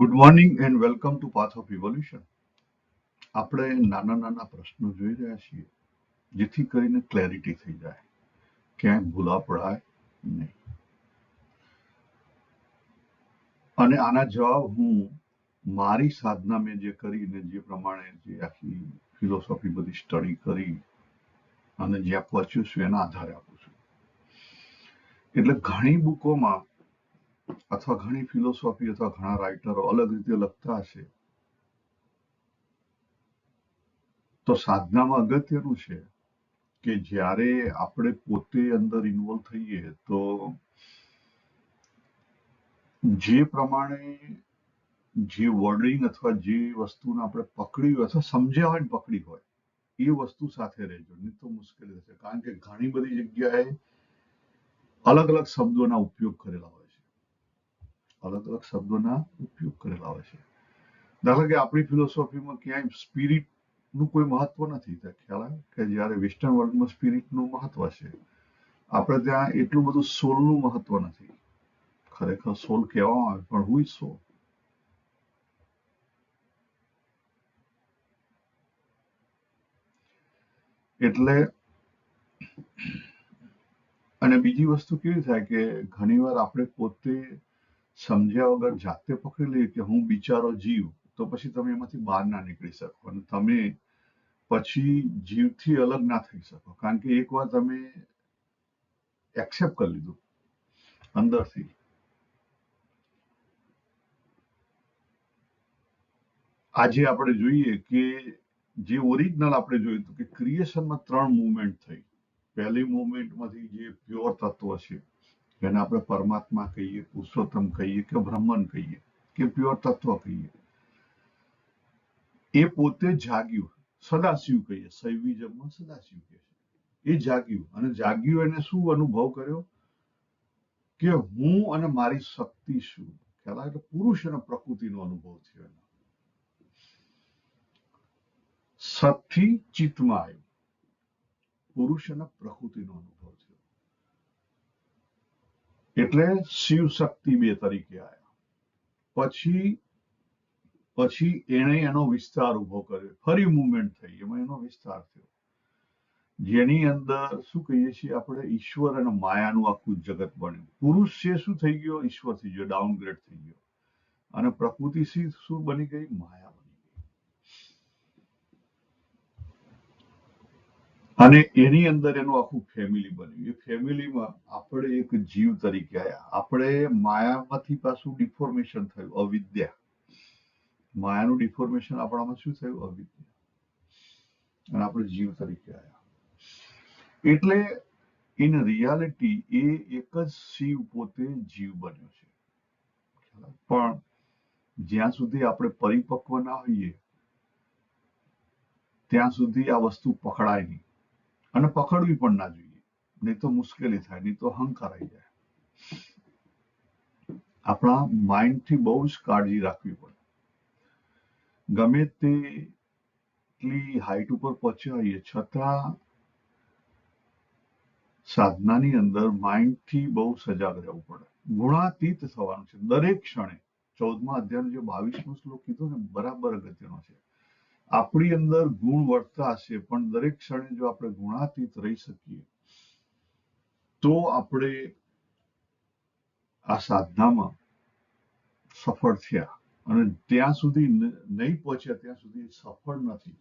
Good morning and welcome to path of evolution. આપણે નાના નાના પ્રશ્નો જોઈ રહ્યા છીએ જેથી કરીને ક્લેરિટી થઈ જાય, ક્યાંય ભૂલા પડાય નહીં. અને આના જવાબ હું મારી સાધના મેં જે કરીને જે પ્રમાણે જે આખી ફિલોસોફી બધી સ્ટડી કરી અને જ્યાં પહોંચ્યું છું એના આધારે આપું છું. એટલે ઘણી બુકોમાં અથવા ઘણી ફિલોસોફી અથવા ઘણા રાઇટરો અલગ રીતે લખતા હશે, તો સાધનામાં અગત્યનું છે કે જ્યારે આપણે પોતે અંદર ઇન્વોલ્વ થઈએ તો જે પ્રમાણે જે વર્ડિંગ અથવા જે વસ્તુને આપણે પકડી હોય અથવા સમજ્યા હોય ને પકડી હોય એ વસ્તુ સાથે રહેજો, નહીં તો મુશ્કેલી થશે. કારણ કે ઘણી બધી જગ્યાએ અલગ અલગ શબ્દોના ઉપયોગ કરેલા હોય છે, અલગ અલગ શબ્દોના ઉપયોગ કરેલા હોય છે. દાખલા કે આપણી ફિલોસોફીમાં ક્યાંય સ્પિરિટ નું કોઈ મહત્વ નથી. ખ્યાલ આવે કે જયારે વેસ્ટર્ન વર્લ્ડમાં સ્પિરિટ નું મહત્વ છે, આપણે ત્યાં એટલું બધું સોલ નું મહત્વ નથી. ખરેખર સોલ કહેવામાં આવે પણ હુ ઇઝ સોલ? એટલે અને બીજી વસ્તુ કેવી થાય કે ઘણીવાર આપણે પોતે સમજ્યા વગર જાતે પકડી લઈએ કે હું બિચારો જીવ, તો પછી તમે એમાંથી બહાર ના નીકળી શકો અને તમે પછી જીવથી અલગ ના થઈ શકો. કારણ કે એકવાર તમે એક્સેપ્ટ કરી લીધું અંદરથી. આજે આપણે જોઈએ કે જે ઓરિજિનલ આપણે જોયું હતું કે ક્રિએશનમાં 3 મૂવમેન્ટ થઈ. પહેલી મૂવમેન્ટમાંથી જે પ્યોર તત્વ છે એને આપણે પરમાત્મા કહીએ, પુરુષોત્તમ કહીએ કે બ્રહ્મન કહીએ કે પ્યોર તત્વ કહીએ, એ પોતે જાગ્યું, સદાશિવ કહીએ, શૈવિઝમમાં સદાશિવ કહે છે. એ જાગ્યું અને જાગ્યું એને શું અનુભવ કર્યો કે હું અને મારી શક્તિ શું. ખ્યાલ આવે? એટલે પુરુષ અને પ્રકૃતિનો અનુભવ થયો એનો. સતથી ચિત્તમાં આવ્યું, પુરુષ અને પ્રકૃતિનો અનુભવ થયો. એટલે શિવ શક્તિ 2 તરીકે આવ્યા. પછી એણે એનો વિસ્તાર ઉભો કર્યો, ફરી મુવમેન્ટ થઈ, એમાં એનો વિસ્તાર થયો, જેની અંદર શું કહીએ છીએ આપણે, ઈશ્વર અને માયાનું આખું જગત બન્યું. પુરુષ છે શું થઈ ગયો? ઈશ્વર થઈ ગયો, ડાઉનગ્રેડ થઈ ગયો. અને પ્રકૃતિ શું બની ગઈ? માયા બની ગઈ. અને એની અંદર એનું આખું ફેમિલી બન્યું. એ ફેમિલીમાં આપણે એક જીવ તરીકે આવ્યા. આપણે માયામાંથી પાછું ડિફોર્મેશન થયું, અવિદ્યા. માયાનું ડિફોર્મેશન આપણામાં શું થયું? અવિદ્યા. અને આપણે જીવ તરીકે આવ્યા. એટલે ઇન રિયાલિટી એ એક જ શિવ પોતે જીવ બન્યો છે. પણ જ્યાં સુધી આપણે પરિપક્વ ના હોઈએ ત્યાં સુધી આ વસ્તુ પકડાય નહીં, અને પકડવી પણ ના જોઈએ, નહીં તો મુશ્કેલી થાય, નહીં તો અહંકાર આવી જાય. આપણા માઇન્ડથી બહુ જ કાળજી રાખવી પડે. ગમે તેટલી હાઈટ ઉપર પહોંચ્યા હોઈએ છતાં સાધનાની અંદર માઇન્ડથી બહુ સજાગ રહેવું પડે. ગુણાતીત થવાનું છે દરેક ક્ષણે. 14મા અધ્યાયનો જે 22મો શ્લોક કીધો ને, બરાબર અગત્યનો છે. આપણી અંદર ગુણ વર્તા હશે પણ દરેક ક્ષણે જો આપણે ગુણાતીત રહી શકીએ તો આપણે આ સાધનામાં સફળ થયા. અને ત્યાં સુધી નહીં પહોંચ્યા ત્યાં સુધી સફળ નથી.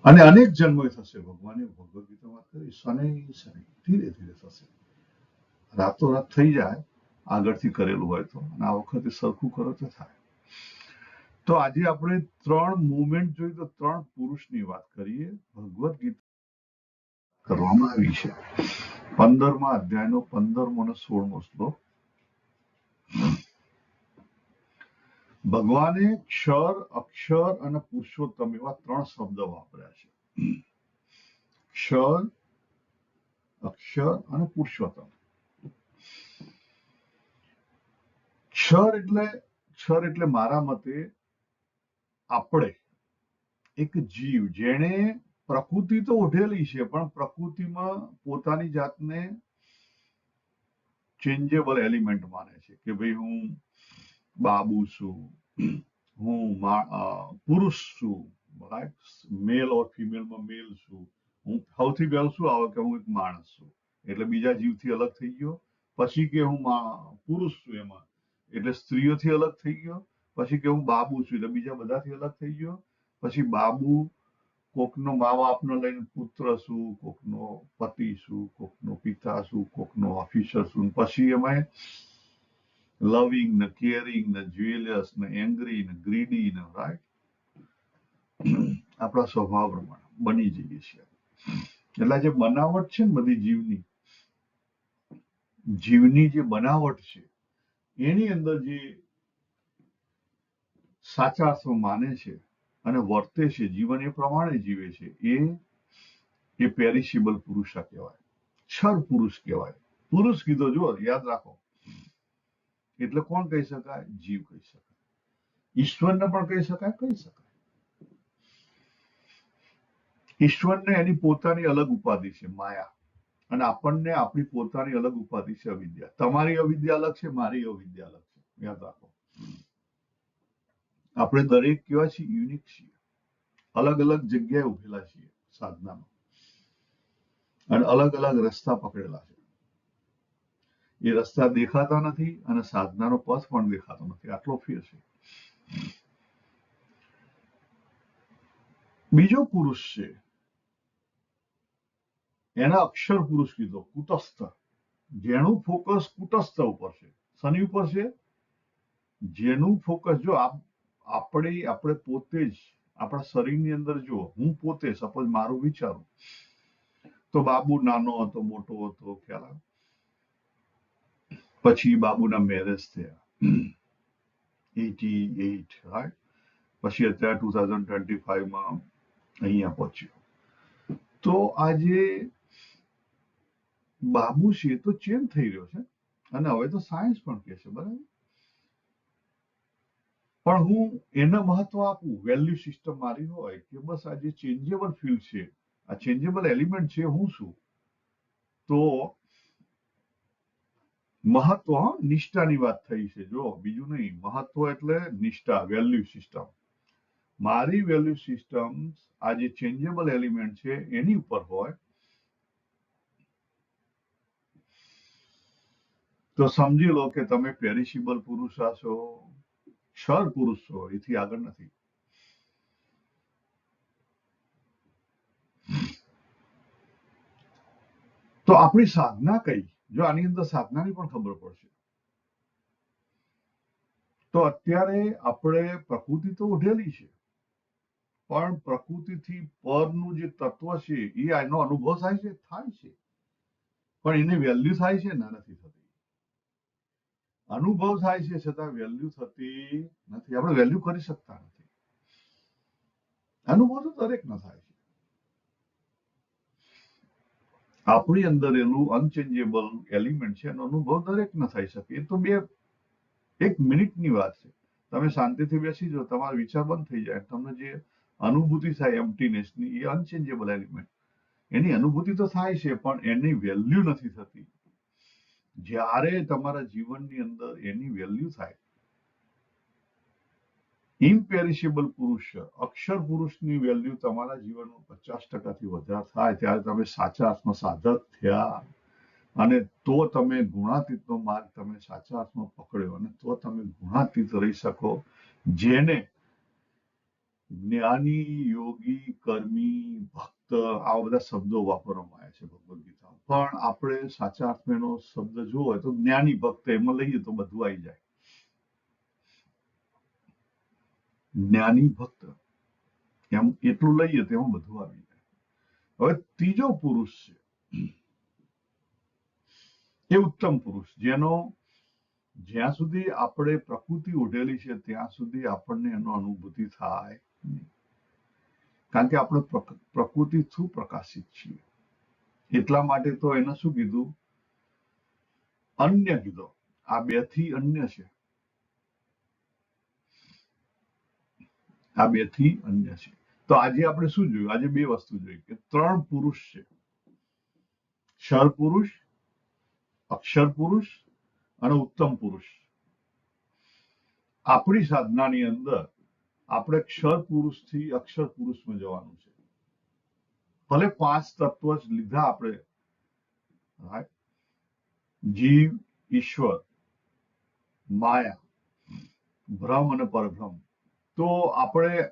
અને અનેક જન્મો થશે. ભગવાને ભગવદ ગીતામાં વાત કરી, શનૈ શનૈ, ધીરે ધીરે થશે. રાતોરાત થઈ જાય આગળથી કરેલું હોય તો, અને આ વખતે સરખું કરો તો થાય. તો આજે આપણે 3 મૂવમેન્ટ જોઈ તો 3 પુરુષની વાત કરીએ. ભગવદ ગીતા કરવામાં આવી છે. 15મા અધ્યાયનો 15મો અને 16મો શ્લોક. ભગવાને ક્ષર, અક્ષર અને પુરુષોત્તમ એવા 3 શબ્દ વાપર્યા છે. ક્ષર, અક્ષર અને પુરુષોત્તમ. ક્ષર એટલે મારા મતે આપણે એક જીવ જેણે પ્રકૃતિ તો ઓઢેલી છે પણ પ્રકૃતિમાં પોતાની જાતને ચેન્જેબલ એલિમેન્ટ માને છે કે ભાઈ હું બાબુ છું, હું પુરુષ છું, રાઈટ, મેલ ઓર ફિમેલમાં મેલ છું. હું સૌથી પહેલું શું આવે કે હું એક માણસ છું, એટલે બીજા જીવથી અલગ થઈ ગયો. પછી કે હું પુરુષ છું એમાં, એટલે સ્ત્રીઓથી અલગ થઈ ગયો. પછી કે હું બાબુ છું, એટલે બીજા બધાથી અલગ થઈ ગયો. પછી બાબુ કોકનો મા બાપનો લઈને પુત્ર છું, કોકનો પતિ છું, કોકનો પિતા છું, કોકનો ઓફિસર છું. પછી એમાં લવિંગ ને કેરિંગ ને જ્વેલર્સ ને એંગ્રી ને ગ્રીડી ને, રાઈટ, આપણા સ્વભાવ પ્રમાણે બની જઈએ છીએ. એટલે જે બનાવટ છે ને બધી જીવની જે બનાવટ છે, એની અંદર જે સાચા અર્થમાં માને છે અને વર્તે છે, જીવન એ પ્રમાણે જીવે છે, એ પેરિશેબલ પુરુષ કહેવાય, ક્ષર પુરુષ કહેવાય. પુરુષ કીધો જો યાદ રાખો, એટલે કોણ કહી શકાય? જીવ કહી શકાય. ઈશ્વરને પણ કહી શકાય, કહી શકાય. ઈશ્વરને એની પોતાની અલગ ઉપાધિ છે, માયા, અને આપણને આપણી પોતાની અલગ ઉપાધિ છે, અવિદ્યા. તમારી અવિદ્યા અલગ છે, મારી અવિદ્યા અલગ છે, યાદ રાખો. આપણે દરેક કેવા છીએ? યુનિક છીએ, અલગ અલગ જગ્યાએ ઉભેલા છીએ સાધનામાં, અને અલગ અલગ રસ્તા પકડેલા છે. એ રસ્તા દેખાતા નથી અને સાધનાનો પથ પણ દેખાતો નથી, આટલો ફેર છે. બીજો પુરુષ છે, એના અક્ષર પુરુષ કીધો, કુટસ્થ, જેનું ફોકસ કુટસ્થ ઉપર છે. શનિ ઉપર છે? જેનું ફોકસ, જો આપણે પોતે જ આપણા શરીરની અંદર, જો હું પોતે સપોઝ મારું વિચારું તો બાબુ નાનો હતો, મોટો હતો, ખ્યાલ આવે? પછી બાબુના મેરેજ થયા, 88, રાઈટ. પછી અત્યારે 2025માં અહીંયા પહોંચ્યો. તો આજે બાબુ છે તો ચેન્જ થઈ રહ્યો છે, અને હવે તો સાયન્સ પણ કહે છે, બરાબર. પણ હું એને મહત્વ આપું, વેલ્યુ સિસ્ટમ મારી હોય કે બસ આ જે ચેન્જેબલ ફીલ્ડ છે, આ ચેન્જેબલ એલિમેન્ટ છે, હું છું, તો મહત્વ, નિષ્ઠાની વાત થઈ છે, જો બીજું નહીં. મહત્વ એટલે નિષ્ઠા, વેલ્યુ સિસ્ટમ. મારી વેલ્યુ સિસ્ટમ આ જે ચેન્જેબલ એલિમેન્ટ છે એની ઉપર હોય તો સમજી લો કે તમે પેરિશેબલ પુરુષ છો, ક્ષર પુરુષ છો, એથી આગળ નથી. તો આપણી સાધના કઈ? જો આની અંદર સાધનાની પણ ખબર પડશે. તો અત્યારે આપણે પ્રકૃતિ તો ઉઢેલી છે, પણ પ્રકૃતિથી પરનું જે તત્વ છે એ એનો અનુભવ થાય છે, પણ એની વેલ્યુ થાય છે ને? નથી થતી. અનુભવ થાય છે છતાં વેલ્યુ થતી નથી. આપણે વેલ્યુ કરી શકતા નથી. અનુભવ તો દરેક ન થાય છે. આપણી અંદર એનું અનચેન્જેબલ એલિમેન્ટ છે, એનો અનુભવ દરેક ન થઈ શકે. એ તો એક મિનિટની વાત છે. તમે શાંતિથી બેસી જાઓ, તમારો વિચાર બંધ થઈ જાય, તમને જે અનુભૂતિ થાય એમ્પ્ટીનેસની, એ અનચેન્જેબલ એલિમેન્ટ, એની અનુભૂતિ તો થાય છે પણ એની વેલ્યુ નથી થતી. જ્યારે તમારા જીવનની અંદર એની વેલ્યુ થાય, ઇમ્પેરિશેબલ પુરુષ, અક્ષર પુરુષની વેલ્યુ તમારા જીવનમાં 50%થી વધારે થાય, ત્યારે તમે સાચા અર્થમાં સાધક થયા. અને તો તમે ગુણાતીતનો માર્ગ તમે સાચા અર્થમાં પકડ્યો, અને તો તમે ગુણાતીત રહી શકો, જેને જ્ઞાની, યોગી, કર્મી, ભક્ત, આવા બધા શબ્દો વાપરવામાં આવ્યા છે ભગવદ્ ગીતામાં. પણ આપણે સાચા અર્થમાં એનો શબ્દ જોવો હોય તો જ્ઞાની, ભક્ત એમાં લઈએ તો બધું આવી જાય. જ્ઞાની, ભક્ત એમ એટલું લઈએ તો એમાં બધું આવી જાય. હવે ત્રીજો પુરુષ છે, એ ઉત્તમ પુરુષ, જેનો જ્યાં સુધી આપણે પ્રકૃતિ ઓઢેલી છે ત્યાં સુધી આપણને એનો અનુભૂતિ થાય નહીં. કારણ કે આપણે પ્રકૃતિ થ્રુ પ્રકાશિત છીએ. એટલા માટે તો એને શું કીધું? અન્ય કીધો. આ બે થી અન્ય છે, આ બે થી અન્ય છે. તો આજે આપણે શું જોયું? આજે બે વસ્તુ જોઈ કે 3 પુરુષ છે, ક્ષર પુરુષ, અક્ષર પુરુષ અને ઉત્તમ પુરુષ. આપણી સાધનાની અંદર આપણે ક્ષર પુરુષથી અક્ષર પુરુષમાં જવાનું છે. ભલે 5 તત્વ જ લીધા આપણે, right? જીવ, ઈશ્વર, માયા, ભ્રમ અને પરભ્રમ. તો આપણે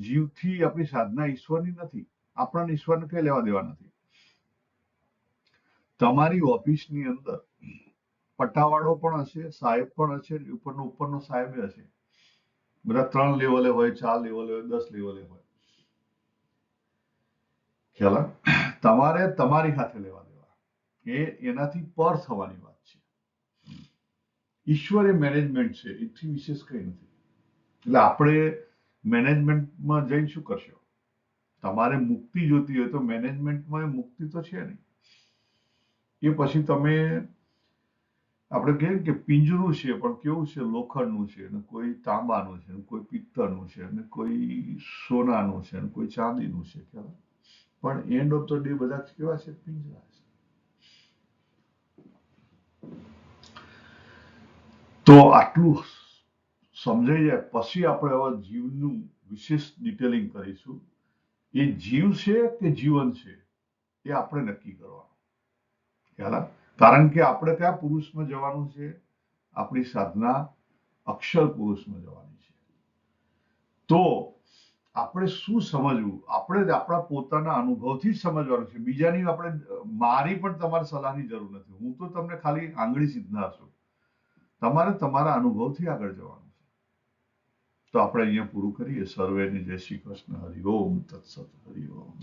જીવથી આપણી સાધના ઈશ્વરની નથી. આપણને ઈશ્વરને કઈ લેવા દેવા નથી. તમારી ઓફિસની અંદર પટાવાળો પણ હશે, સાહેબ પણ હશે, ઉપરનો સાહેબ હશે. બધા 3 લેવલે હોય, 4 લેવલે હોય, 10 લેવલે હોય. ખ્યાલ આવે? તમારે તમારી સાથે લેવા દેવા એનાથી પર થવાની વાત છે. ઈશ્વર એ મેનેજમેન્ટ છે, એથી વિશેષ કઈ નથી. એટલે આપણે મેનેજમેન્ટમાં જઈને શું કરશો? તમારે મુક્તિ જોતી હોય તો મેનેજમેન્ટમાં મુક્તિ તો છે નહીં. એ પછી તમે આપણે કહીએ કે પિંજરું છે, પણ કેવું છે? લોખંડનું છે, અને કોઈ તાંબાનું છે, કોઈ પિત્તળનું છે, અને કોઈ સોનાનું છે, અને કોઈ ચાંદીનું છે. ખ્યાલ? પણ એન્ડ ઓફ ધ ડે બધા કેવા છે? પિંજરા છે. તો આટલું સમજાઈ જાય પછી આપણે હવે જીવનું વિશેષ ડિટેલિંગ કરીશું. એ જીવ છે કે જીવન છે એ આપણે નક્કી કરવાનું. ખ્યાલ? કારણ કે આપણે કયા પુરુષમાં જવાનું છે? આપણી સાધના અક્ષર પુરુષમાં જવાની છે. તો આપણે શું સમજવું? આપણે જ આપણા પોતાના અનુભવથી જ સમજવાનું છે. બીજાની મારી પણ તમારે સલાહની જરૂર નથી. હું તો તમને ખાલી આંગળી સીધનાર છું. તમારે તમારા અનુભવથી આગળ જવાનું છે. તો આપણે અહીંયા પૂરું કરીએ. સર્વેને જય શ્રી કૃષ્ણ. હરિ ઓમ તત્સત. હરિ ઓમ.